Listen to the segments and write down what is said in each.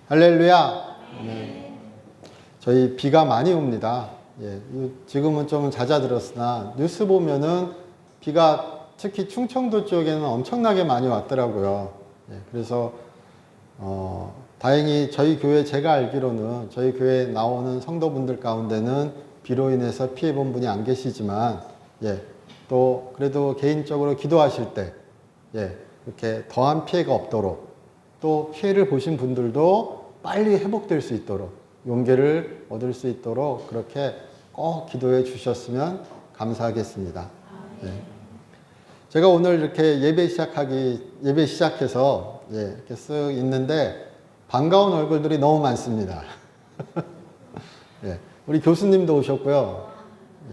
할렐루야. 네. 저희 비가 많이 옵니다. 예, 지금은 좀 잦아들었으나 뉴스 보면은 비가 특히 충청도 쪽에는 엄청나게 많이 왔더라고요. 예, 그래서 다행히 저희 교회, 제가 알기로는 저희 교회에 나오는 성도분들 가운데는 비로 인해서 피해 본 분이 안 계시지만, 예, 또 그래도 개인적으로 기도하실 때, 예, 이렇게 더한 피해가 없도록, 또 피해를 보신 분들도 빨리 회복될 수 있도록, 용기를 얻을 수 있도록 그렇게 꼭 기도해 주셨으면 감사하겠습니다. 예. 제가 오늘 이렇게 예배 시작해서, 예, 이렇게 쓱 있는데 반가운 얼굴들이 너무 많습니다. 예, 우리 교수님도 오셨고요.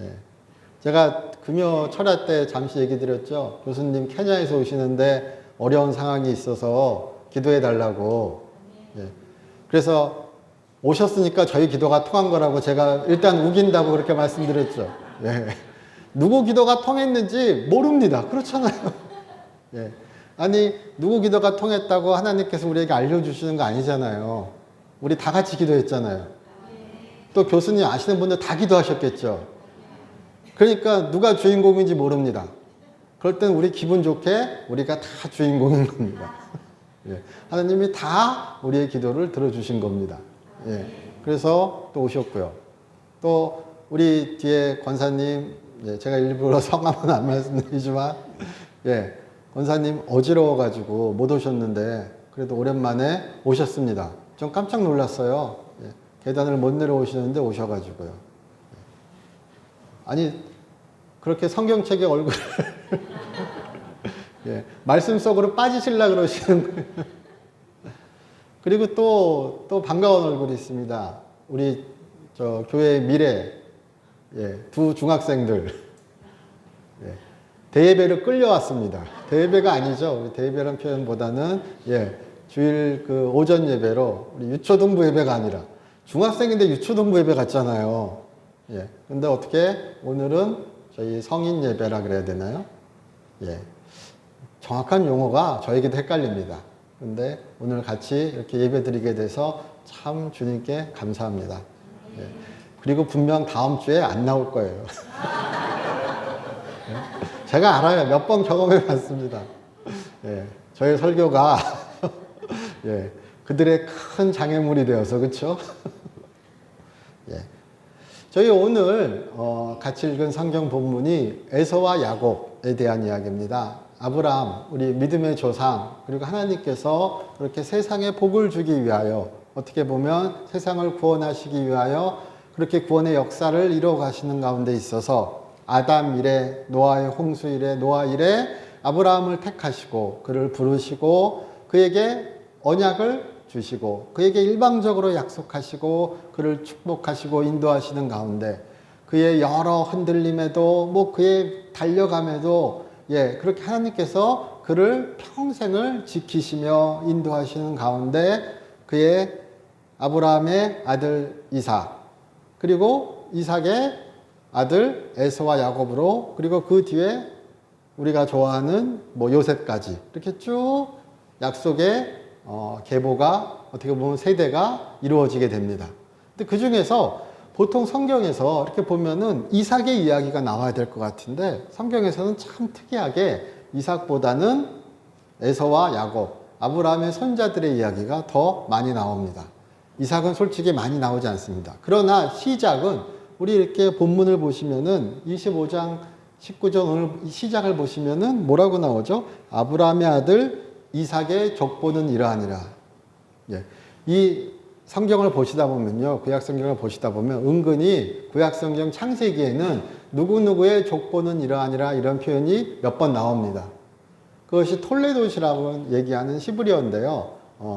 예, 제가 금요 철야 때 잠시 얘기 드렸죠. 교수님 케냐에서 오시는데 어려운 상황이 있어서 기도해 달라고. 예, 그래서 오셨으니까 저희 기도가 통한 거라고 제가 일단 우긴다고 그렇게 말씀드렸죠. 예, 누구 기도가 통했는지 모릅니다. 그렇잖아요. 예, 아니 누구 기도가 통했다고 하나님께서 우리에게 알려주시는 거 아니잖아요. 우리 다 같이 기도했잖아요. 또 교수님 아시는 분들 다 기도하셨겠죠. 그러니까 누가 주인공인지 모릅니다. 그럴 땐 우리 기분 좋게 우리가 다 주인공인 겁니다. 예, 하나님이 다 우리의 기도를 들어주신 겁니다. 예, 그래서 또 오셨고요. 또 우리 뒤에 권사님, 예, 제가 일부러 성함은 안 말씀드리지만, 예, 권사님 어지러워가지고 못 오셨는데 그래도 오랜만에 오셨습니다. 좀 깜짝 놀랐어요. 예, 계단을 못 내려오시는데 오셔가지고요. 아니 그렇게 성경책에 얼굴을 예, 말씀 속으로 빠지시려고 그러시는 거예요. 그리고 또 반가운 얼굴이 있습니다. 우리 저 교회의 미래, 예, 두 중학생들, 예, 대예배를 끌려왔습니다. 대예배가 아니죠. 우리 대예배라는 표현보다는, 예, 주일 그 오전 예배로 우리 유초동부 예배가 아니라 중학생인데 유초동부 예배 같잖아요. 예, 근데 어떻게 오늘은 저희 성인 예배라 그래야 되나요? 예, 정확한 용어가 저에게도 헷갈립니다. 근데 오늘 같이 이렇게 예배 드리게 돼서 참 주님께 감사합니다. 예, 그리고 분명 다음 주에 안 나올 거예요. 예, 제가 알아요. 몇 번 경험해 봤습니다. 예, 저의 설교가 예, 그들의 큰 장애물이 되어서, 그렇죠? 예. 저희 오늘 같이 읽은 성경 본문이 에서와 야곱에 대한 이야기입니다. 아브라함, 우리 믿음의 조상, 그리고 하나님께서 그렇게 세상에 복을 주기 위하여, 어떻게 보면 세상을 구원하시기 위하여 그렇게 구원의 역사를 이루어 가시는 가운데 있어서 아담 이래, 노아의 홍수 이래, 노아 이래 아브라함을 택하시고 그를 부르시고 그에게 언약을 주시고 그에게 일방적으로 약속하시고 그를 축복하시고 인도하시는 가운데 그의 여러 흔들림에도 뭐 그의 달려감에도, 예, 그렇게 하나님께서 그를 평생을 지키시며 인도하시는 가운데 그의 아브라함의 아들 이삭, 그리고 이삭의 아들 에서와 야곱으로, 그리고 그 뒤에 우리가 좋아하는 뭐 요셉까지 이렇게 쭉 약속의 계보가, 어떻게 보면 세대가 이루어지게 됩니다. 근데 그 중에서 보통 성경에서 이렇게 보면은 이삭의 이야기가 나와야 될 것 같은데 성경에서는 참 특이하게 이삭보다는 에서와 야곱, 아브라함의 손자들의 이야기가 더 많이 나옵니다. 이삭은 솔직히 많이 나오지 않습니다. 그러나 시작은 우리 이렇게 본문을 보시면은 25장 19절 오늘 시작을 보시면은 뭐라고 나오죠? 아브라함의 아들 이삭의 족보는 이러하니라. 예. 이 성경을 보시다 보면요, 구약 성경을 보시다 보면 은근히 구약 성경 창세기에는 누구누구의 족보는 이러하니라 이런 표현이 몇 번 나옵니다. 그것이 톨레도시라고 얘기하는 히브리어인데요,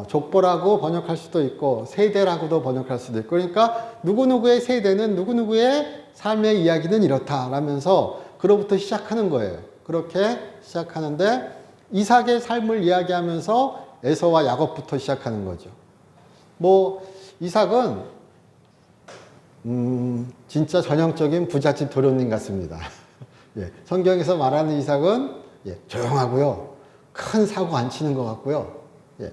족보라고 번역할 수도 있고 세대라고도 번역할 수도 있고, 그러니까 누구누구의 세대는 누구누구의 삶의 이야기는 이렇다라면서 그로부터 시작하는 거예요. 그렇게 시작하는데 이삭의 삶을 이야기하면서 에서와 야곱부터 시작하는 거죠. 뭐 이삭은 진짜 전형적인 부잣집 도련님 같습니다. 예, 성경에서 말하는 이삭은, 예, 조용하고요, 큰 사고 안 치는 것 같고요, 예,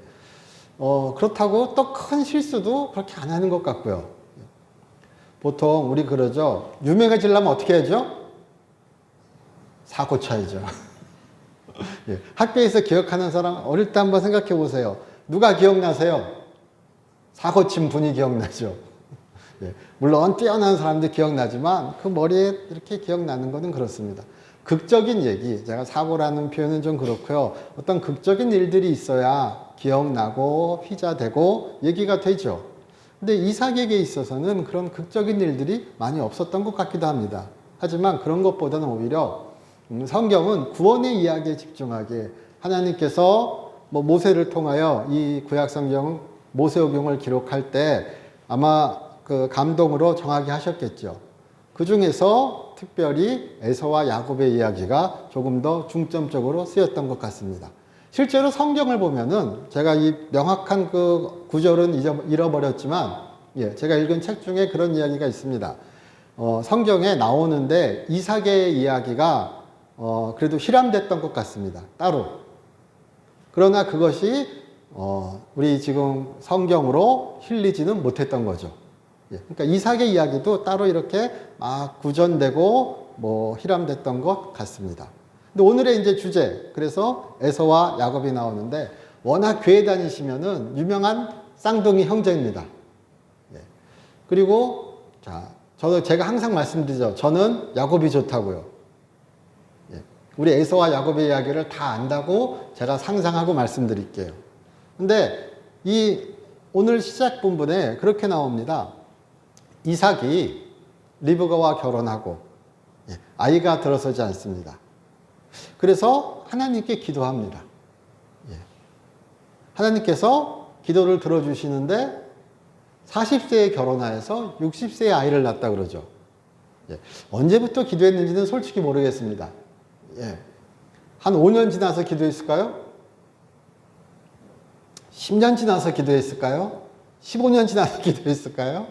그렇다고 또 큰 실수도 그렇게 안 하는 것 같고요. 보통 우리 그러죠. 유명해지려면 어떻게 해야죠? 사고 쳐야죠. 예, 학교에서 기억하는 사람 어릴 때 한번 생각해 보세요. 누가 기억나세요? 사고 친 분이 기억나죠. 예, 물론 뛰어난 사람도 기억나지만 그 머리에 이렇게 기억나는 것은 그렇습니다. 극적인 얘기, 제가 사고라는 표현은 좀 그렇고요. 어떤 극적인 일들이 있어야 기억나고 휘자되고 얘기가 되죠. 근데 이삭에게 있어서는 그런 극적인 일들이 많이 없었던 것 같기도 합니다. 하지만 그런 것보다는 오히려 성경은 구원의 이야기에 집중하게 하나님께서 모세를 통하여 이 구약 성경 모세오경을 기록할 때 아마 그 감동으로 정하게 하셨겠죠. 그 중에서 특별히 에서와 야곱의 이야기가 조금 더 중점적으로 쓰였던 것 같습니다. 실제로 성경을 보면은 제가 이 명확한 그 구절은 잃어버렸지만 제가 읽은 책 중에 그런 이야기가 있습니다. 성경에 나오는데 이삭의 이야기가 그래도 hir함됐던 것 같습니다. 따로. 그러나 그것이 우리 지금 성경으로 실리지는 못했던 거죠. 그러니까 이삭의 이야기도 따로 이렇게 막 구전되고 hir함됐던 것 같습니다. 근데 오늘의 이제 주제, 그래서 에서와 야곱이 나오는데 워낙 교회 다니시면은 유명한 쌍둥이 형제입니다. 그리고 제가 항상 말씀드리죠. 저는 야곱이 좋다고요. 우리 에서와 야곱의 이야기를 다 안다고 제가 상상하고 말씀드릴게요. 근데 오늘 시작 본문에 그렇게 나옵니다. 이삭이 리브가와 결혼하고 아이가 들어서지 않습니다. 그래서 하나님께 기도합니다. 하나님께서 기도를 들어주시는데 40세에 결혼하여서 60세에 아이를 낳았다 그러죠. 언제부터 기도했는지는 솔직히 모르겠습니다. 한 5년 지나서 기도했을까요? 10년 지나서 기도했을까요? 15년 지나서 기도했을까요?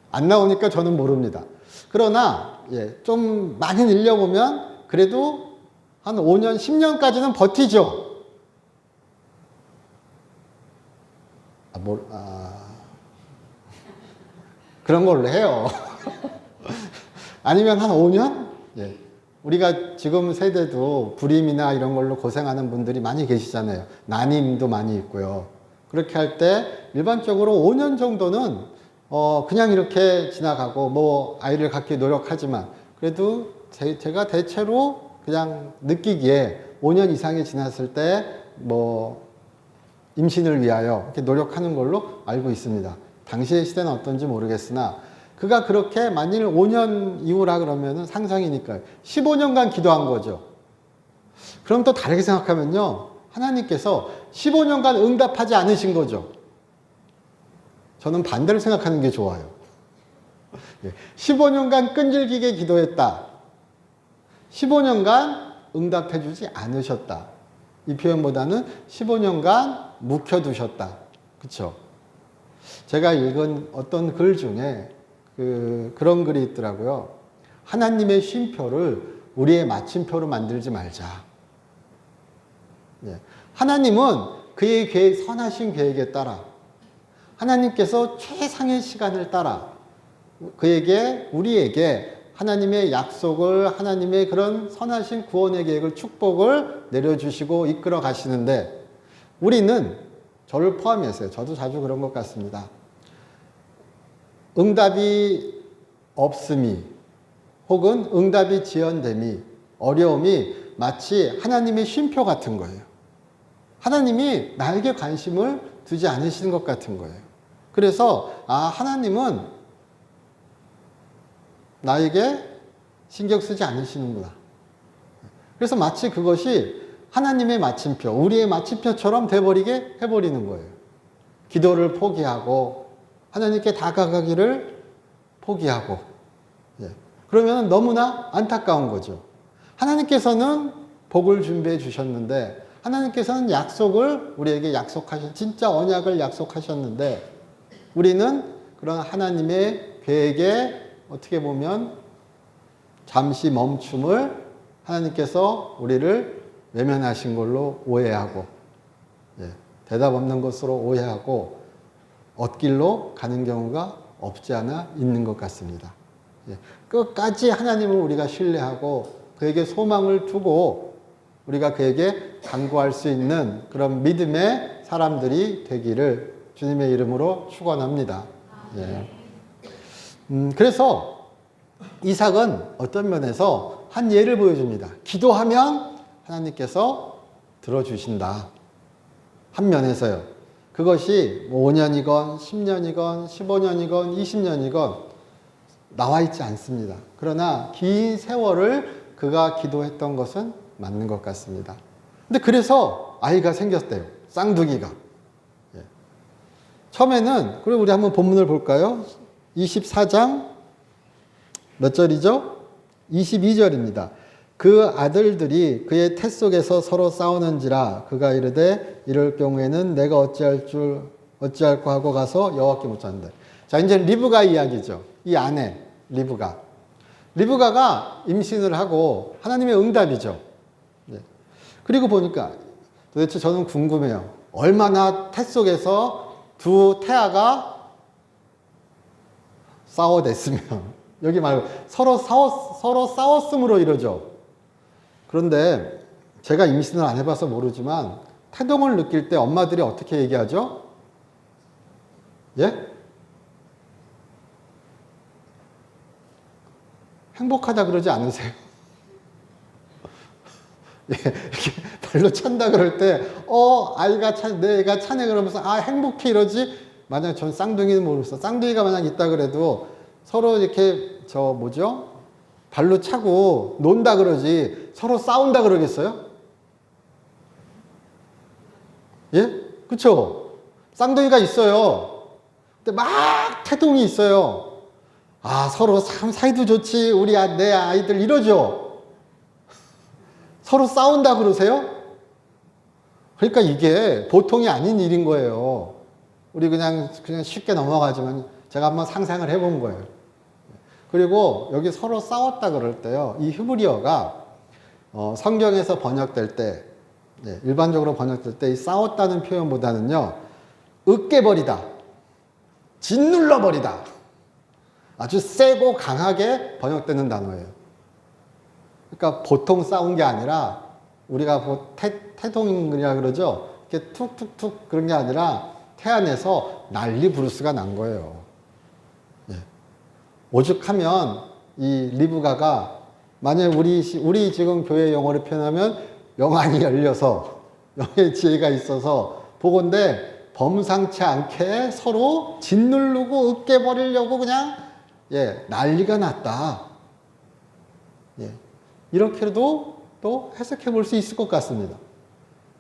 안 나오니까 저는 모릅니다. 그러나 좀 많이 늘려보면 그래도 한 5년, 10년까지는 버티죠. 그런 걸로 해요. 아니면 한 5년? 우리가 지금 세대도 불임이나 이런 걸로 고생하는 분들이 많이 계시잖아요. 난임도 많이 있고요. 그렇게 할 때 일반적으로 5년 정도는 그냥 이렇게 지나가고 아이를 갖기 노력하지만 그래도 제가 대체로 그냥 느끼기에 5년 이상이 지났을 때 임신을 위하여 이렇게 노력하는 걸로 알고 있습니다. 당시의 시대는 어떤지 모르겠으나 그가 그렇게 만일 5년 이후라 그러면은 상상이니까요. 15년간 기도한 거죠. 그럼 또 다르게 생각하면요. 하나님께서 15년간 응답하지 않으신 거죠. 저는 반대로 생각하는 게 좋아요. 15년간 끈질기게 기도했다. 15년간 응답해주지 않으셨다. 이 표현보다는 15년간 묵혀두셨다. 그쵸? 제가 읽은 어떤 글 중에 그런 글이 있더라고요. 하나님의 쉼표를 우리의 마침표로 만들지 말자. 하나님은 그의 선하신 계획에 따라 하나님께서 최상의 시간을 따라 우리에게 하나님의 약속을, 하나님의 그런 선하신 구원의 계획을, 축복을 내려주시고 이끌어 가시는데 우리는 저를 포함해서요. 저도 자주 그런 것 같습니다. 응답이 없음이 혹은 응답이 지연됨이 어려움이 마치 하나님의 쉼표 같은 거예요. 하나님이 나에게 관심을 두지 않으시는 것 같은 거예요. 그래서 하나님은 나에게 신경 쓰지 않으시는구나. 그래서 마치 그것이 하나님의 마침표, 우리의 마침표처럼 돼버리게 해버리는 거예요. 기도를 포기하고 하나님께 다가가기를 포기하고 그러면 너무나 안타까운 거죠. 하나님께서는 복을 준비해 주셨는데 하나님께서는 약속을 우리에게 진짜 언약을 약속하셨는데 우리는 그런 하나님의 계획에 어떻게 보면 잠시 멈춤을 하나님께서 우리를 외면하신 걸로 오해하고 대답 없는 것으로 오해하고 엇길로 가는 경우가 없지 않아 있는 것 같습니다. 예, 끝까지 하나님을 우리가 신뢰하고 그에게 소망을 두고 우리가 그에게 간구할 수 있는 그런 믿음의 사람들이 되기를 주님의 이름으로 축원합니다. 예. 그래서 이삭은 어떤 면에서 한 예를 보여줍니다. 기도하면 하나님께서 들어주신다. 한 면에서요. 그것이 5년이건 10년이건 15년이건 20년이건 나와 있지 않습니다. 그러나 긴 세월을 그가 기도했던 것은 맞는 것 같습니다. 근데 그래서 아이가 생겼대요. 쌍둥이가. 예. 처음에는, 그리고 우리 한번 본문을 볼까요? 24장 몇 절이죠? 22절입니다. 그 아들들이 그의 태 속에서 서로 싸우는지라 그가 이르되 이럴 경우에는 내가 어찌할까 하고 가서 여호와께 묻혔는데. 자, 이제 리브가 이야기죠. 이 아내 리브가가 임신을 하고 하나님의 응답이죠. 네. 그리고 보니까 도대체 저는 궁금해요. 얼마나 태 속에서 두 태아가 싸워댔으면 여기 말고 서로 싸웠음으로 이러죠. 그런데 제가 임신을 안 해봐서 모르지만 태동을 느낄 때 엄마들이 어떻게 얘기하죠? 예? 행복하다 그러지 않으세요? 예, 이렇게 발로 찬다 그럴 때, 내 애가 차네 그러면서, 행복해 이러지? 만약 전 쌍둥이는 모르겠어. 쌍둥이가 만약 있다 그래도 서로 이렇게, 발로 차고 논다 그러지, 서로 싸운다 그러겠어요? 예? 그쵸? 쌍둥이가 있어요. 근데 막 태동이 있어요. 서로 참 사이도 좋지, 내 아이들 이러죠? 서로 싸운다 그러세요? 그러니까 이게 보통이 아닌 일인 거예요. 우리 그냥 쉽게 넘어가지만 제가 한번 상상을 해본 거예요. 그리고 여기 서로 싸웠다 그럴 때요. 이 히브리어가 성경에서 번역될 때, 일반적으로 번역될 때 이 싸웠다는 표현보다는요. 으깨버리다, 짓눌러버리다. 아주 세고 강하게 번역되는 단어예요. 그러니까 보통 싸운 게 아니라 우리가 태동이라 그러죠. 이렇게 툭툭툭 그런 게 아니라 태 안에서 난리 부르스가 난 거예요. 예. 오죽하면 이 리브가가 만약 우리 지금 교회 용어로 표현하면 영안이 열려서 영의 지혜가 있어서 보건대 범상치 않게 서로 짓누르고 으깨버리려고 그냥 난리가 났다. 이렇게도 또 해석해 볼 수 있을 것 같습니다.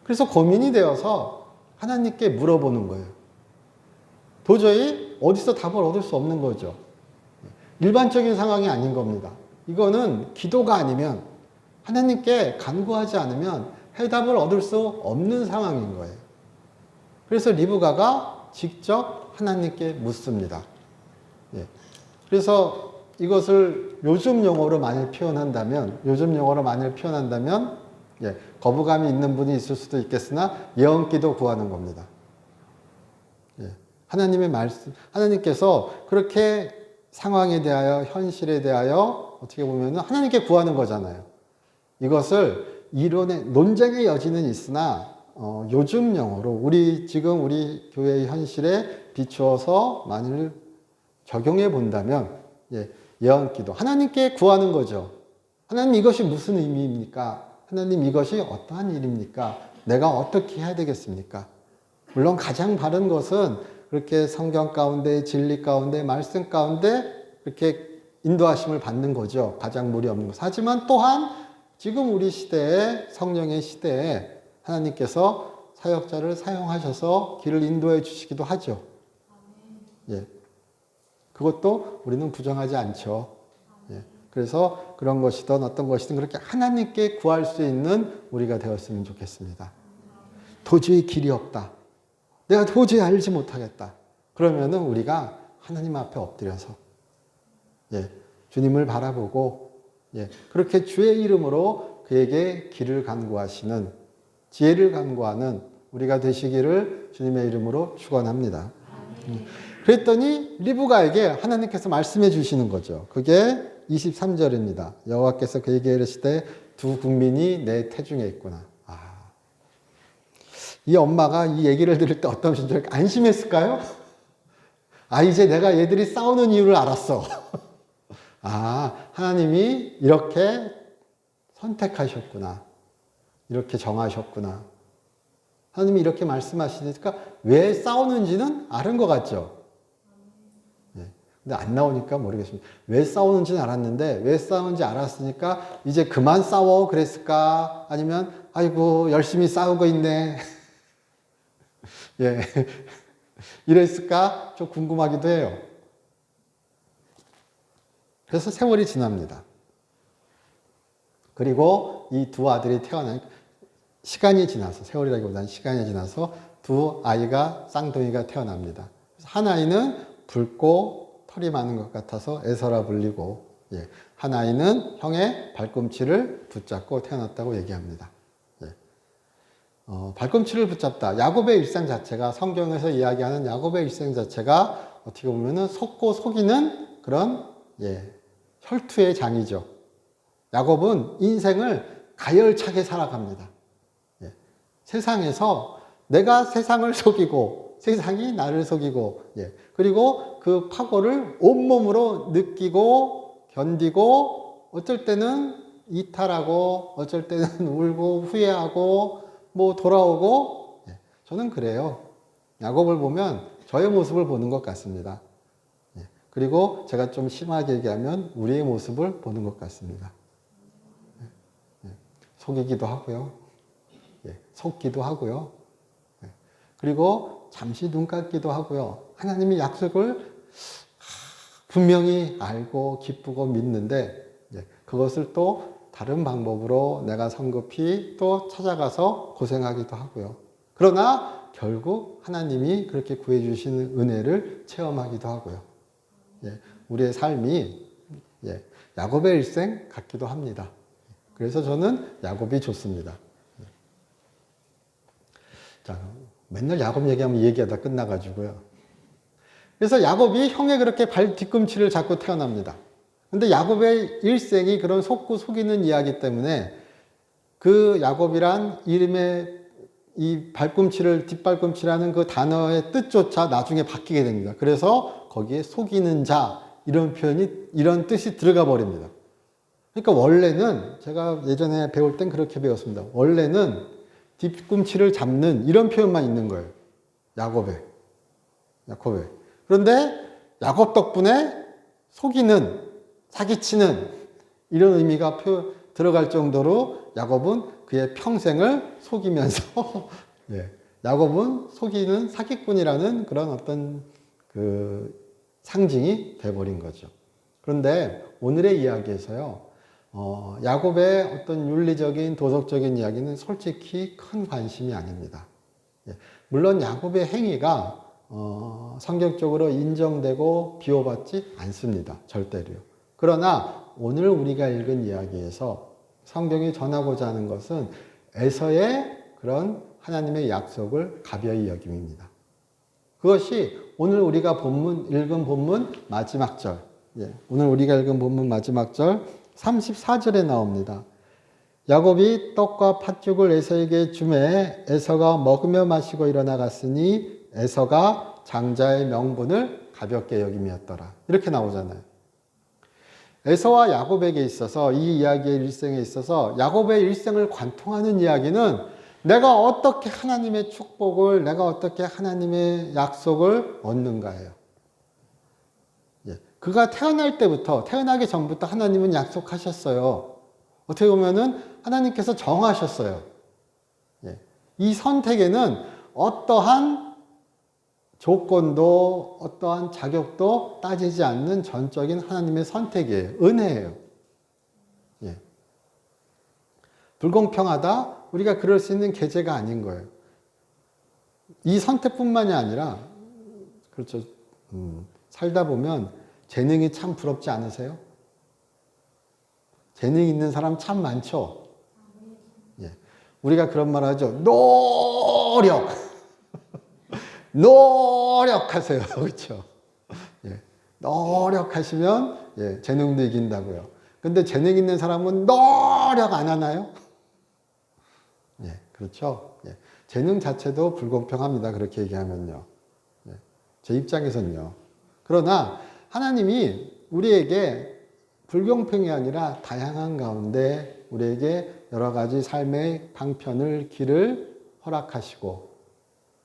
그래서 고민이 되어서 하나님께 물어보는 거예요. 도저히 어디서 답을 얻을 수 없는 거죠. 일반적인 상황이 아닌 겁니다. 이거는 기도가 아니면 하나님께 간구하지 않으면 해답을 얻을 수 없는 상황인 거예요. 그래서 리브가가 직접 하나님께 묻습니다. 그래서 이것을 요즘 용어로 만일 표현한다면, 거부감이 있는 분이 있을 수도 있겠으나 예언기도 구하는 겁니다. 하나님의 말씀, 하나님께서 그렇게 상황에 대하여, 현실에 대하여 어떻게 보면 하나님께 구하는 거잖아요. 이것을 논쟁의 여지는 있으나 요즘 용어로 지금 우리 교회의 현실에 비추어서 만일 적용해 본다면 예언기도 하나님께 구하는 거죠. 하나님 이것이 무슨 의미입니까? 하나님 이것이 어떠한 일입니까? 내가 어떻게 해야 되겠습니까? 물론 가장 바른 것은 그렇게 성경 가운데 진리 가운데 말씀 가운데 그렇게 인도하심을 받는 거죠. 가장 무리 없는 것. 하지만 또한 지금 우리 시대에 성령의 시대에 하나님께서 사역자를 사용하셔서 길을 인도해 주시기도 하죠. 그것도 우리는 부정하지 않죠. 그래서 그런 것이든 어떤 것이든 그렇게 하나님께 구할 수 있는 우리가 되었으면 좋겠습니다. 도저히 길이 없다. 내가 도저히 알지 못하겠다. 그러면은 우리가 하나님 앞에 엎드려서 주님을 바라보고 그렇게 주의 이름으로 그에게 길을 간구하시는, 지혜를 간구하는 우리가 되시기를 주님의 이름으로 축원합니다. 그랬더니 리브가에게 하나님께서 말씀해 주시는 거죠. 그게 23절입니다. 여호와께서 그에게 이르시되 두 국민이 내 태중에 있구나. 이 엄마가 이 얘기를 들을 때 어떤 심정 안심했을까요? 이제 내가 얘들이 싸우는 이유를 알았어. 하나님이 이렇게 선택하셨구나. 이렇게 정하셨구나. 하나님이 이렇게 말씀하시니까 왜 싸우는지는 아는 것 같죠? 근데 안 나오니까 모르겠습니다. 왜 싸우는지는 알았는데 왜 싸우는지 알았으니까 이제 그만 싸워 그랬을까? 아니면 아이고 열심히 싸우고 있네. 예, 이랬을까? 좀 궁금하기도 해요. 그래서 세월이 지납니다. 그리고 이 두 아들이 태어나니까 시간이 지나서, 세월이라기보다는 시간이 지나서 두 아이가 쌍둥이가 태어납니다. 한 아이는 붉고 털이 많은 것 같아서 에서라 불리고, 한 아이는 형의 발꿈치를 붙잡고 태어났다고 얘기합니다. 발꿈치를 붙잡다. 야곱의 일생 자체가, 성경에서 이야기하는 야곱의 일생 자체가 어떻게 보면은 속고 속이는 그런 혈투의 장이죠. 야곱은 인생을 가열차게 살아갑니다. 세상에서 내가 세상을 속이고 세상이 나를 속이고, 그리고 그 파고를 온몸으로 느끼고 견디고, 어쩔 때는 이탈하고 어쩔 때는 울고 후회하고 뭐 돌아오고, 저는 그래요. 야곱을 보면 저의 모습을 보는 것 같습니다. 그리고 제가 좀 심하게 얘기하면 우리의 모습을 보는 것 같습니다. 속이기도 하고요. 속기도 하고요. 그리고 잠시 눈 감기도 하고요. 하나님의 약속을 분명히 알고 기쁘고 믿는데, 그것을 또 다른 방법으로 내가 성급히 또 찾아가서 고생하기도 하고요. 그러나 결국 하나님이 그렇게 구해주시는 은혜를 체험하기도 하고요. 우리의 삶이 야곱의 일생 같기도 합니다. 그래서 저는 야곱이 좋습니다. 자, 맨날 야곱 얘기하면 얘기하다 끝나가지고요. 그래서 야곱이 형의 그렇게 발 뒤꿈치를 잡고 태어납니다. 근데 야곱의 일생이 그런 속고 속이는 이야기 때문에 그 야곱이란 이름의 이 발꿈치를, 뒷발꿈치라는 그 단어의 뜻조차 나중에 바뀌게 됩니다. 그래서 거기에 속이는 자, 이런 표현이, 이런 뜻이 들어가 버립니다. 그러니까 원래는, 제가 예전에 배울 땐 그렇게 배웠습니다. 원래는 뒤꿈치를 잡는 이런 표현만 있는 거예요. 야곱의. 그런데 야곱 덕분에 속이는, 사기치는 이런 의미가 들어갈 정도로 야곱은 그의 평생을 속이면서 야곱은 속이는 사기꾼이라는 그런 어떤 그 상징이 돼버린 거죠. 그런데 오늘의 이야기에서요, 야곱의 어떤 윤리적인 도덕적인 이야기는 솔직히 큰 관심이 아닙니다. 물론 야곱의 행위가 성경적으로 인정되고 비호받지 않습니다. 절대로요. 그러나 오늘 우리가 읽은 이야기에서 성경이 전하고자 하는 것은 에서의 그런 하나님의 약속을 가벼이 여김입니다. 그것이 오늘 우리가 읽은 본문 마지막 절, 오늘 우리가 읽은 본문 마지막 절 34절에 나옵니다. 야곱이 떡과 팥죽을 에서에게 주매 에서가 먹으며 마시고 일어나 갔으니 에서가 장자의 명분을 가볍게 여김이었더라. 이렇게 나오잖아요. 에서와 야곱에게 있어서, 이 이야기의 일생에 있어서 야곱의 일생을 관통하는 이야기는 내가 어떻게 하나님의 축복을, 내가 어떻게 하나님의 약속을 얻는가예요. 그가 태어날 때부터, 태어나기 전부터 하나님은 약속하셨어요. 어떻게 보면은 하나님께서 정하셨어요. 이 선택에는 어떠한 조건도 어떠한 자격도 따지지 않는 전적인 하나님의 선택이에요. 은혜예요. 불공평하다? 우리가 그럴 수 있는 계제가 아닌 거예요. 이 선택뿐만이 아니라, 그렇죠. 살다 보면 재능이 참 부럽지 않으세요? 재능 있는 사람 참 많죠? 우리가 그런 말 하죠. 노력! 노력하세요. 그렇죠? 예. 노력하시면 예, 재능도 이긴다고요. 근데 재능 있는 사람은 노력 안 하나요? 예, 그렇죠? 예. 재능 자체도 불공평합니다. 그렇게 얘기하면요. 예. 제 입장에서는요. 그러나 하나님이 우리에게 불공평이 아니라 다양한 가운데 우리에게 여러 가지 삶의 방편을, 길을 허락하시고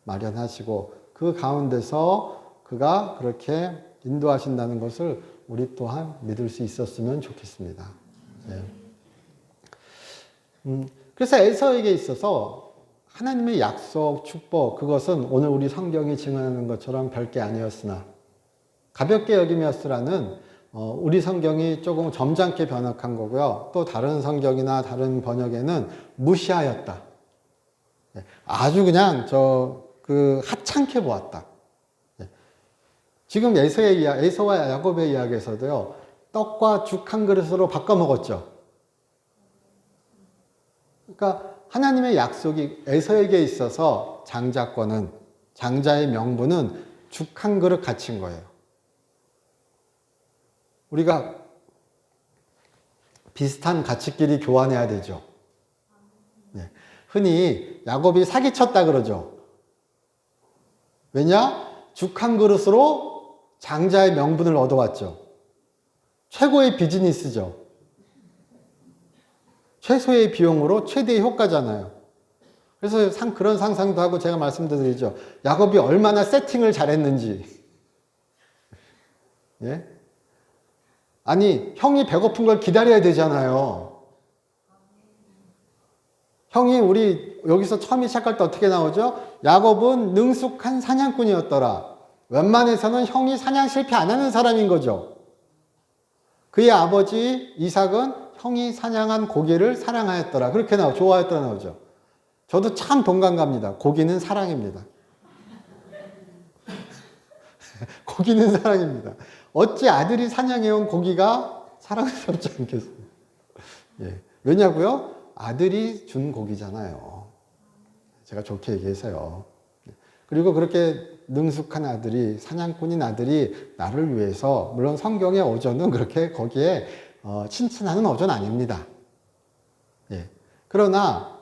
마련하시고 그 가운데서 그가 그렇게 인도하신다는 것을 우리 또한 믿을 수 있었으면 좋겠습니다. 예. 그래서 에서에게 있어서 하나님의 약속, 축복, 그것은 오늘 우리 성경이 증언하는 것처럼 별게 아니었으나 가볍게 여김이었으라는 우리 성경이 조금 점잖게 번역한 거고요. 또 다른 성경이나 다른 번역에는 무시하였다. 아주 그냥 하찮게 보았다. 지금 에서와 야곱의 이야기에서도요, 떡과 죽 한 그릇으로 바꿔 먹었죠. 그러니까 하나님의 약속이 에서에게 있어서 장자의 명분은 죽 한 그릇 갇힌 거예요. 우리가 비슷한 가치끼리 교환해야 되죠. 네. 흔히 야곱이 사기쳤다 그러죠. 왜냐? 죽 한 그릇으로 장자의 명분을 얻어왔죠. 최고의 비즈니스죠. 최소의 비용으로 최대의 효과잖아요. 그래서 그런 상상도 하고 제가 말씀드리죠. 야곱이 얼마나 세팅을 잘했는지. 예? 아니, 형이 배고픈 걸 기다려야 되잖아요. 형이 우리 여기서 처음에 시작할 때 어떻게 나오죠? 야곱은 능숙한 사냥꾼이었더라. 웬만해서는 형이 사냥 실패 안 하는 사람인 거죠. 그의 아버지 이삭은 형이 사냥한 고기를 사랑하였더라. 그렇게 좋아했더라 나오죠. 저도 참 동감 갑니다. 고기는 사랑입니다. 고기는 사랑입니다. 어찌 아들이 사냥해온 고기가 사랑스럽지 않겠습니까? 예. 왜냐고요? 아들이 준 고기잖아요. 제가 좋게 얘기해서요. 그리고 그렇게 능숙한 아들이, 사냥꾼인 아들이 나를 위해서, 물론 성경의 어조는 그렇게 거기에 칭찬하는 어조는 아닙니다. 예. 그러나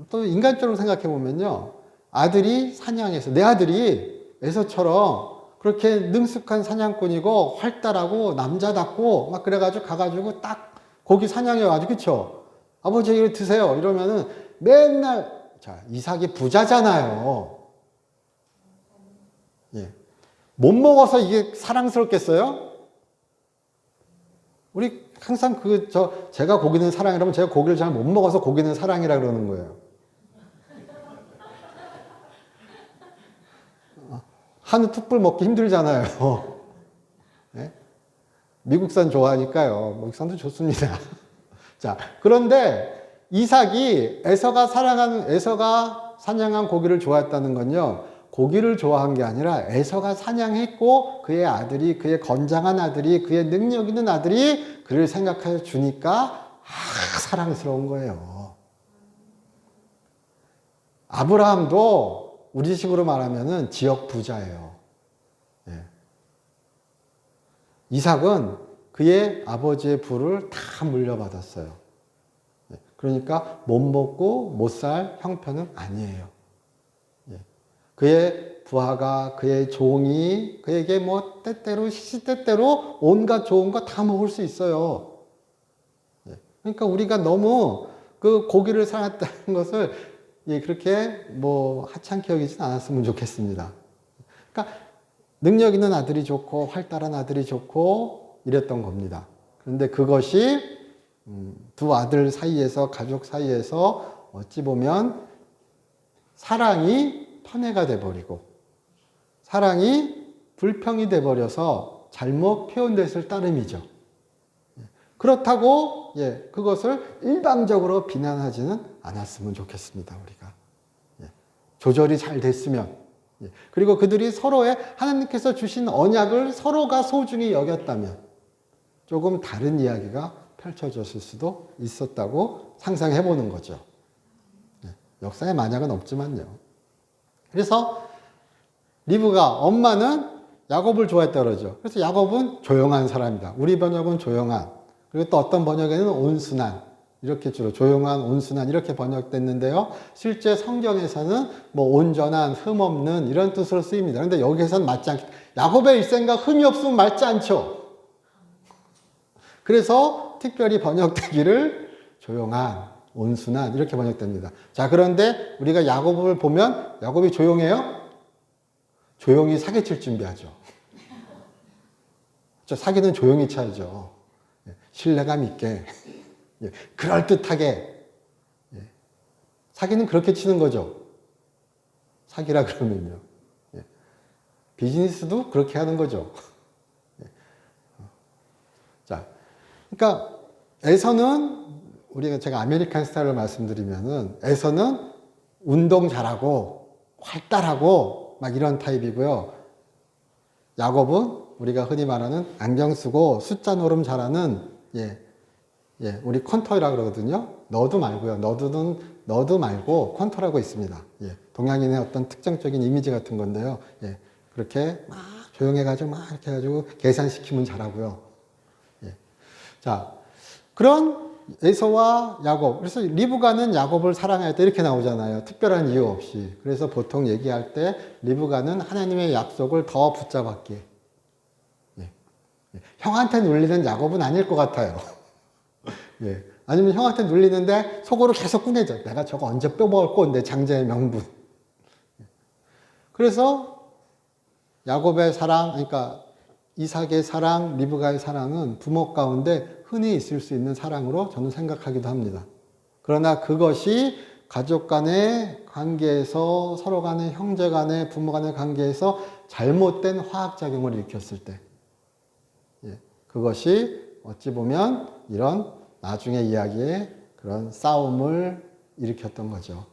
또 인간적으로 생각해 보면요, 아들이 사냥해서 내 아들이 에서처럼 그렇게 능숙한 사냥꾼이고 활달하고 남자답고 막 그래가지고 가가지고 딱 고기 사냥해가지고 그쵸? 아버지 이거 드세요 이러면은 맨날 이삭이 부자잖아요. 예. 못 먹어서 이게 사랑스럽겠어요? 우리 항상 제가 고기는 사랑이라면 제가 고기를 잘 못 먹어서 고기는 사랑이라 그러는 거예요. 한우 툭불 먹기 힘들잖아요. 네? 미국산 좋아하니까요. 미국산도 좋습니다. 자, 그런데 이삭이 에서가 사냥한 고기를 좋아했다는 건요, 고기를 좋아한 게 아니라 에서가 사냥했고 그의 아들이, 그의 건장한 아들이, 그의 능력 있는 아들이 그를 생각해 주니까 사랑스러운 거예요. 아브라함도 우리식으로 말하면은 지역 부자예요. 예. 이삭은 그의 아버지의 부를 다 물려받았어요. 예. 그러니까 못 먹고 못 살 형편은 아니에요. 예. 그의 부하가, 그의 종이 그에게 뭐 때때로 시시때때로 온갖 좋은 거 다 먹을 수 있어요. 예. 그러니까 우리가 너무 그 고기를 사랑했다는 것을 그렇게 하찮게 여기진 않았으면 좋겠습니다. 그러니까 능력 있는 아들이 좋고 활달한 아들이 좋고 이랬던 겁니다. 그런데 그것이 두 아들 사이에서, 가족 사이에서 어찌 보면 사랑이 편애가 돼버리고 사랑이 불평이 돼버려서 잘못 표현됐을 따름이죠. 그렇다고 그것을 일방적으로 비난하지는 않았으면 좋겠습니다. 우리가 조절이 잘 됐으면, 그리고 그들이 서로의 하나님께서 주신 언약을 서로가 소중히 여겼다면 조금 다른 이야기가 펼쳐졌을 수도 있었다고 상상해 보는 거죠. 역사에 만약은 없지만요. 그래서 리브가 엄마는 야곱을 좋아했다 그러죠. 그래서 야곱은 조용한 사람이다. 우리 번역은 조용한. 그리고 또 어떤 번역에는 온순한. 이렇게 주로 조용한, 온순한 이렇게 번역됐는데요. 실제 성경에서는 뭐 온전한, 흠없는 이런 뜻으로 쓰입니다. 그런데 여기에서는 맞지 않게 야곱의 일생과 흠이 없으면 맞지 않죠. 그래서 특별히 번역되기를 조용한, 온순한 이렇게 번역됩니다. 자, 그런데 우리가 야곱을 보면 야곱이 조용해요? 조용히 사기칠 준비하죠. 사기는 조용히 쳐야죠. 신뢰감 있게, 그럴듯하게. 사기는 그렇게 치는 거죠. 사기라 그러면요. 비즈니스도 그렇게 하는 거죠. 자, 그러니까 에서는 우리가 제가 아메리칸 스타일을 말씀드리면은 에서는 운동 잘하고 활달하고 막 이런 타입이고요. 야곱은 우리가 흔히 말하는 안경 쓰고 숫자 노름 잘하는 우리 퀀터라 그러거든요. 너도 말고요. 너도 말고 퀀터라고 있습니다. 동양인의 어떤 특징적인 이미지 같은 건데요. 그렇게 막 조용해가지고 막 이렇게 해가지고 계산시키면 잘하고요. 자, 그런 에서와 야곱. 그래서 리브가는 야곱을 사랑했다 이렇게 나오잖아요. 특별한 이유 없이. 그래서 보통 얘기할 때 리브가는 하나님의 약속을 더 붙잡았기에. 형한테 눌리는 야곱은 아닐 것 같아요. 아니면 형한테 눌리는데 속으로 계속 꾸내죠. 내가 저거 언제 뼈먹을 건데 장자의 명분. 그래서 야곱의 사랑, 그러니까 이삭의 사랑, 리브가의 사랑은 부모 가운데 흔히 있을 수 있는 사랑으로 저는 생각하기도 합니다. 그러나 그것이 가족 간의 관계에서 서로 간의 형제 간의 부모 간의 관계에서 잘못된 화학작용을 일으켰을 때 그것이 어찌 보면 이런 나중의 이야기에 그런 싸움을 일으켰던 거죠.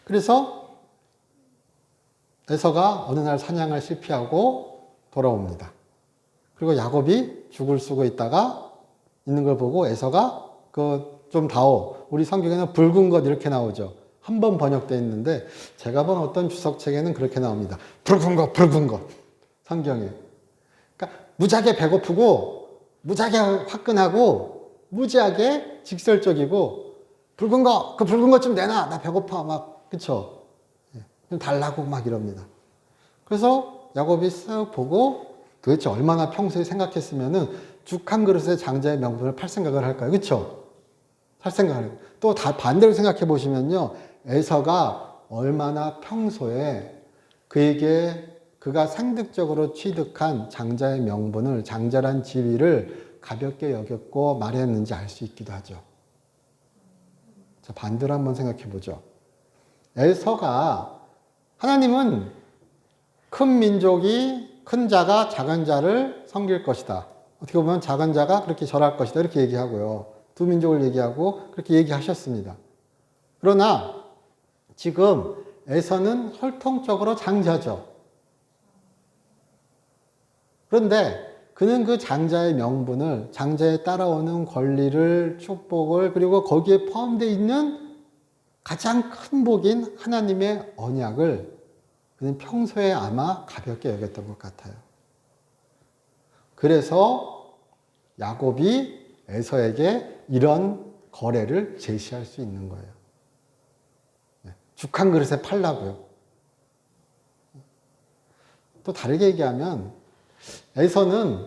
그래서 에서가 어느 날 사냥을 실패하고 돌아옵니다. 그리고 야곱이 죽을 쓰고 있다가 있는 걸 보고 에서가 좀 다오. 우리 성경에는 붉은 것 이렇게 나오죠. 한 번 번역되어 있는데 제가 본 어떤 주석책에는 그렇게 나옵니다. 붉은 것. 성경에. 그러니까 무지하게 배고프고 무지하게 화끈하고 무지하게 직설적이고 붉은 거, 그 붉은 것 좀 내놔. 나 배고파. 막 그쵸? 좀 달라고 막 이럽니다. 그래서 야곱이 쓱 보고 도대체 얼마나 평소에 생각했으면은 죽 한 그릇에 장자의 명분을 팔 생각을 할까요? 그쵸? 살 생각을. 또 다 반대로 생각해 보시면요. 에서가 얼마나 평소에 그가 생득적으로 취득한 장자의 명분을, 장자란 지위를 가볍게 여겼고 말했는지 알 수 있기도 하죠. 자, 반대로 한번 생각해 보죠. 에서가, 하나님은 큰 민족이 큰 자가 작은 자를 섬길 것이다. 어떻게 보면 작은 자가 그렇게 절할 것이다. 이렇게 얘기하고요. 두 민족을 얘기하고 그렇게 얘기하셨습니다. 그러나 지금 에서는 혈통적으로 장자죠. 그런데 그는 그 장자의 명분을, 장자에 따라오는 권리를, 축복을, 그리고 거기에 포함되어 있는 가장 큰 복인 하나님의 언약을 그는 평소에 아마 가볍게 여겼던 것 같아요. 그래서 야곱이 에서에게 이런 거래를 제시할 수 있는 거예요. 죽 한 그릇에 팔라고요. 또 다르게 얘기하면 에서는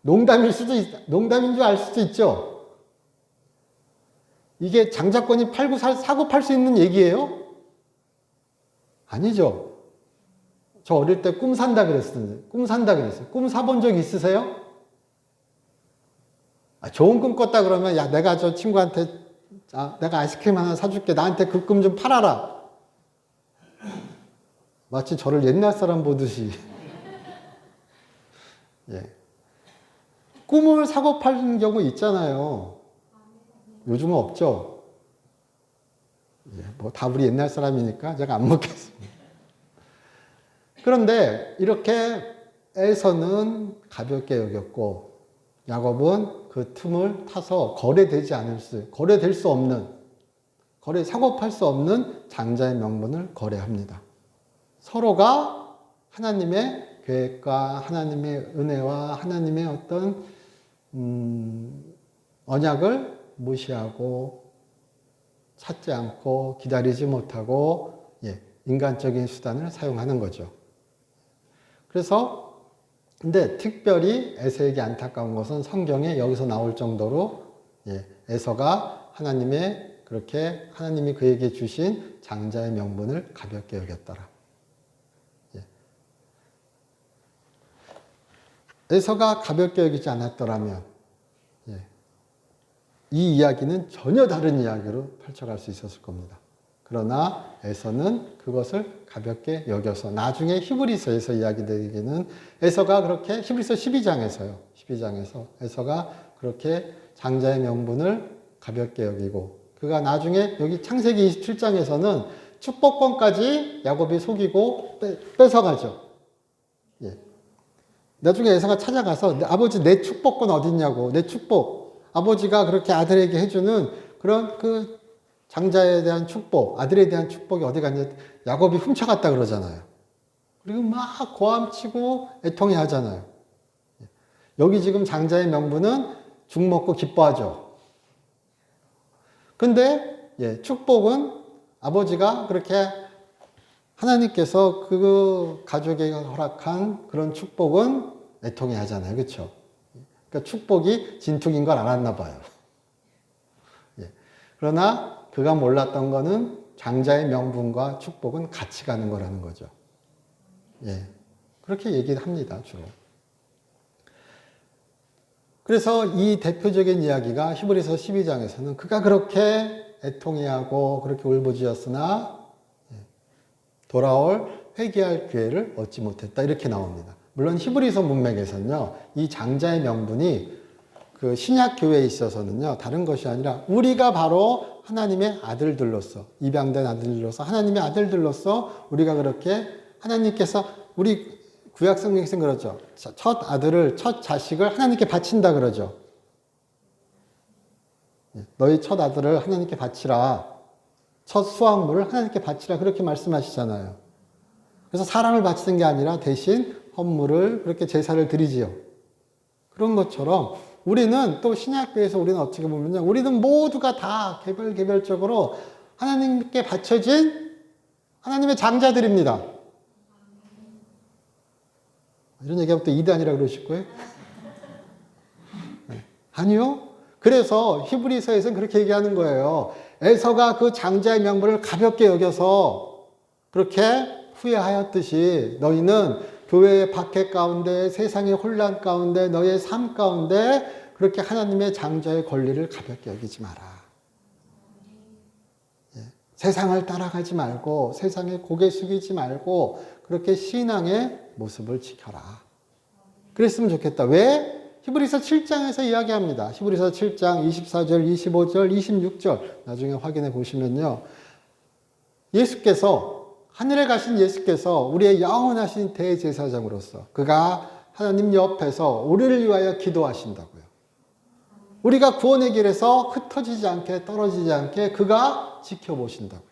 농담인 줄 알 수도 있죠. 이게 장자권이 사고 팔 수 있는 얘기예요? 아니죠. 저 어릴 때 꿈 산다 그랬어요. 꿈 사본 적 있으세요? 좋은 꿈 꿨다 그러면 야, 내가 저 친구한테 내가 아이스크림 하나 사줄게. 나한테 그 꿈 좀 팔아라. 마치 저를 옛날 사람 보듯이. 꿈을 사고 파는 경우 있잖아요. 요즘은 없죠. 뭐 다 우리 옛날 사람이니까 제가 안 먹겠습니다. 그런데 이렇게 에서는 가볍게 여겼고 야곱은 그 틈을 타서 거래될 수 없는 사고 팔 수 없는 장자의 명분을 거래합니다. 서로가 하나님의 계획과 하나님의 은혜와 하나님의 어떤 언약을 무시하고 찾지 않고 기다리지 못하고 인간적인 수단을 사용하는 거죠. 그래서 근데 특별히 에서에게 안타까운 것은 성경에 여기서 나올 정도로 에서가 하나님이 그에게 주신 장자의 명분을 가볍게 여겼더라. 에서가 가볍게 여기지 않았더라면 이 이야기는 전혀 다른 이야기로 펼쳐갈 수 있었을 겁니다. 그러나 에서는 그것을 가볍게 여겨서 나중에 히브리서에서 이야기되기는 에서가 그렇게 히브리서 12장에서 에서가 그렇게 장자의 명분을 가볍게 여기고 그가 나중에 여기 창세기 27장에서는 축복권까지 야곱이 속이고 뺏어가죠. 나중에 에서가 찾아가서 아버지 내 축복권 어딨냐고 내 축복 아버지가 그렇게 아들에게 해주는 그런 그 장자에 대한 축복 아들에 대한 축복이 어디 갔냐 야곱이 훔쳐갔다 그러잖아요. 그리고 막 고함치고 애통해 하잖아요. 여기 지금 장자의 명분은 죽 먹고 기뻐하죠. 근데 축복은 아버지가 그렇게 하나님께서 그 가족에게 허락한 그런 축복은 애통해 하잖아요. 그렇죠? 그러니까 축복이 진퉁인 걸 알았나 봐요. 그러나 그가 몰랐던 거는 장자의 명분과 축복은 같이 가는 거라는 거죠. 그렇게 얘기를 합니다, 주로. 그래서 이 대표적인 이야기가 히브리서 12장에서는 그가 그렇게 애통해하고 그렇게 울부짖었으나 돌아올 회개할 기회를 얻지 못했다. 이렇게 나옵니다. 물론 히브리서 문맥에서는요, 이 장자의 명분이 그 신약 교회에 있어서는요, 다른 것이 아니라 우리가 바로 하나님의 아들들로서, 입양된 아들들로서, 하나님의 아들들로서 우리가 그렇게 하나님께서 우리 구약 성경에서 그러죠. 첫 자식을 하나님께 바친다 그러죠. 너희 첫 아들을 하나님께 바치라. 첫 수확물을 하나님께 바치라. 그렇게 말씀하시잖아요. 그래서 사람을 바치는 게 아니라 대신 헌물을 그렇게 제사를 드리지요. 그런 것처럼 우리는 또 신약교회에서 우리는 어떻게 보면요. 우리는 모두가 다 개별적으로 하나님께 바쳐진 하나님의 장자들입니다. 이런 얘기하면 또 이단이라 그러실 거예요? 아니요. 그래서 히브리서에서는 그렇게 얘기하는 거예요. 에서가 그 장자의 명분을 가볍게 여겨서 그렇게 후회하였듯이 너희는 교회의 박해 가운데 세상의 혼란 가운데 너희의 삶 가운데 그렇게 하나님의 장자의 권리를 가볍게 여기지 마라. 세상을 따라가지 말고 세상에 고개 숙이지 말고 그렇게 신앙의 모습을 지켜라. 그랬으면 좋겠다. 왜? 히브리서 7장에서 이야기합니다. 히브리서 7장 24절, 25절, 26절 나중에 확인해 보시면요. 예수께서 하늘에 가신 예수께서 우리의 영원하신 대제사장으로서 그가 하나님 옆에서 우리를 위하여 기도하신다고요. 우리가 구원의 길에서 흩어지지 않게 떨어지지 않게 그가 지켜보신다고요.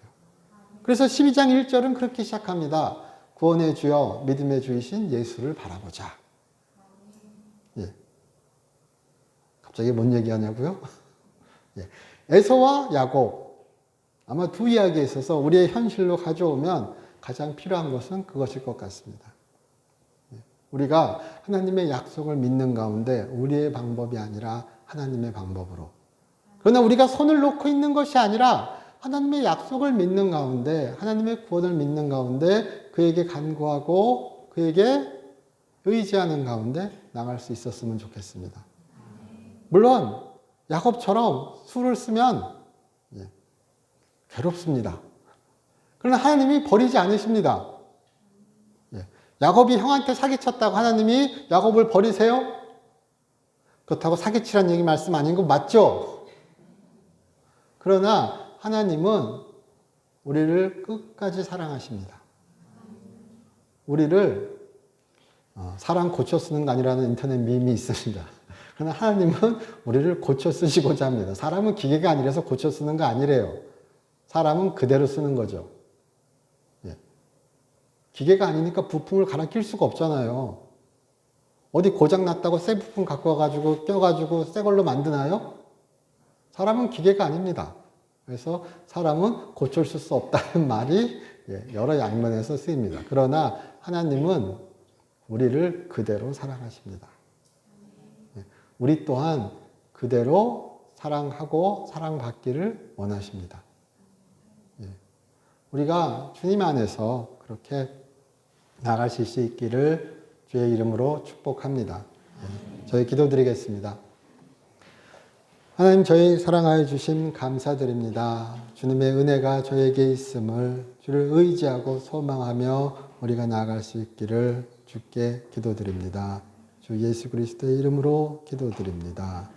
그래서 12장 1절은 그렇게 시작합니다. 구원의 주여 믿음의 주이신 예수를 바라보자. 갑자기 뭔 얘기하냐고요? 에서와 야곱 아마 두 이야기에 있어서 우리의 현실로 가져오면 가장 필요한 것은 그것일 것 같습니다. 우리가 하나님의 약속을 믿는 가운데 우리의 방법이 아니라 하나님의 방법으로. 그러나 우리가 손을 놓고 있는 것이 아니라 하나님의 약속을 믿는 가운데 하나님의 구원을 믿는 가운데 그에게 간구하고 그에게 의지하는 가운데 나갈 수 있었으면 좋겠습니다. 물론 야곱처럼 수를 쓰면 괴롭습니다. 그러나 하나님이 버리지 않으십니다. 야곱이 형한테 사기쳤다고 하나님이 야곱을 버리세요? 그렇다고 사기치라는 얘기 말씀 아닌 거 맞죠? 그러나 하나님은 우리를 끝까지 사랑하십니다. 우리를 사람 고쳐 쓰는 거 아니라는 인터넷 밈이 있습니다. 그러나 하나님은 우리를 고쳐 쓰시고자 합니다. 사람은 기계가 아니라서 고쳐 쓰는 거 아니래요. 사람은 그대로 쓰는 거죠. 예. 기계가 아니니까 부품을 갈아 낄 수가 없잖아요. 어디 고장 났다고 새 부품 갖고 와가지고 껴가지고 새 걸로 만드나요? 사람은 기계가 아닙니다. 그래서 사람은 고칠 수 없다는 말이 여러 양면에서 쓰입니다. 그러나 하나님은 우리를 그대로 사랑하십니다. 우리 또한 그대로 사랑하고 사랑받기를 원하십니다. 우리가 주님 안에서 그렇게 나가실 수 있기를 주의 이름으로 축복합니다. 저희 기도드리겠습니다. 하나님, 저희 사랑하여 주심 감사드립니다. 주님의 은혜가 저에게 있음을 주를 의지하고 소망하며 우리가 나아갈 수 있기를 주께 기도드립니다. 주 예수 그리스도의 이름으로 기도드립니다.